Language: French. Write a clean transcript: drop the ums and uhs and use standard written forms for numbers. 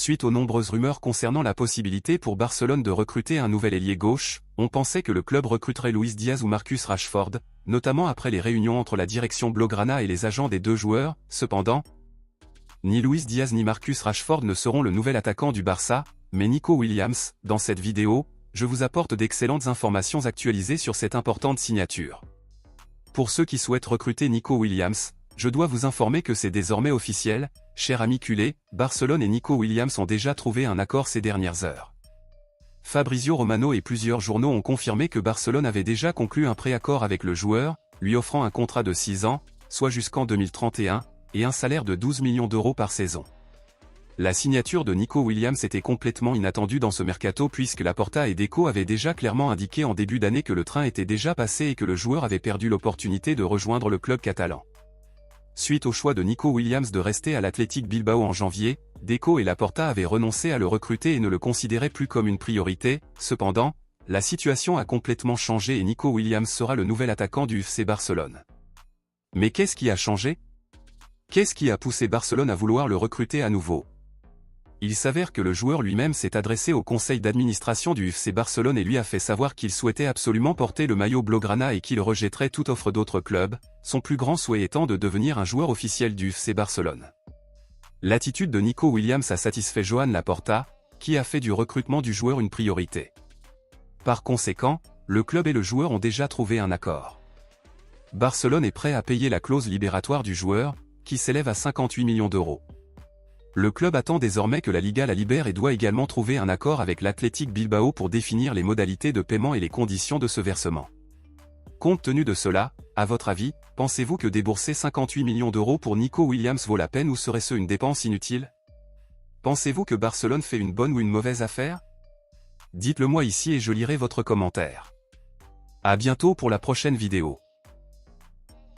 Suite aux nombreuses rumeurs concernant la possibilité pour Barcelone de recruter un nouvel ailier gauche, on pensait que le club recruterait Luis Diaz ou Marcus Rashford, notamment après les réunions entre la direction blaugrana et les agents des deux joueurs. Cependant, ni Luis Diaz ni Marcus Rashford ne seront le nouvel attaquant du Barça, mais Nico Williams. Dans cette vidéo, je vous apporte d'excellentes informations actualisées sur cette importante signature. Pour ceux qui souhaitent recruter Nico Williams, je dois vous informer que c'est désormais officiel, cher ami culé, Barcelone et Nico Williams ont déjà trouvé un accord ces dernières heures. Fabrizio Romano et plusieurs journaux ont confirmé que Barcelone avait déjà conclu un préaccord avec le joueur, lui offrant un contrat de 6 ans, soit jusqu'en 2031, et un salaire de 12 millions d'euros par saison. La signature de Nico Williams était complètement inattendue dans ce mercato puisque Laporta et Deco avaient déjà clairement indiqué en début d'année que le train était déjà passé et que le joueur avait perdu l'opportunité de rejoindre le club catalan. Suite au choix de Nico Williams de rester à l'Athletic Bilbao en janvier, Deco et Laporta avaient renoncé à le recruter et ne le considéraient plus comme une priorité. Cependant, la situation a complètement changé et Nico Williams sera le nouvel attaquant du FC Barcelone. Mais qu'est-ce qui a changé? Qu'est-ce qui a poussé Barcelone à vouloir le recruter à nouveau? Il s'avère que le joueur lui-même s'est adressé au conseil d'administration du FC Barcelone et lui a fait savoir qu'il souhaitait absolument porter le maillot blaugrana et qu'il rejetterait toute offre d'autres clubs, son plus grand souhait étant de devenir un joueur officiel du FC Barcelone. L'attitude de Nico Williams a satisfait Joan Laporta, qui a fait du recrutement du joueur une priorité. Par conséquent, le club et le joueur ont déjà trouvé un accord. Barcelone est prêt à payer la clause libératoire du joueur, qui s'élève à 58 millions d'euros. Le club attend désormais que la Liga la libère et doit également trouver un accord avec l'Athletic Bilbao pour définir les modalités de paiement et les conditions de ce versement. Compte tenu de cela, à votre avis, pensez-vous que débourser 58 millions d'euros pour Nico Williams vaut la peine ou serait-ce une dépense inutile? Pensez-vous que Barcelone fait une bonne ou une mauvaise affaire? Dites-le moi ici et je lirai votre commentaire. À bientôt pour la prochaine vidéo.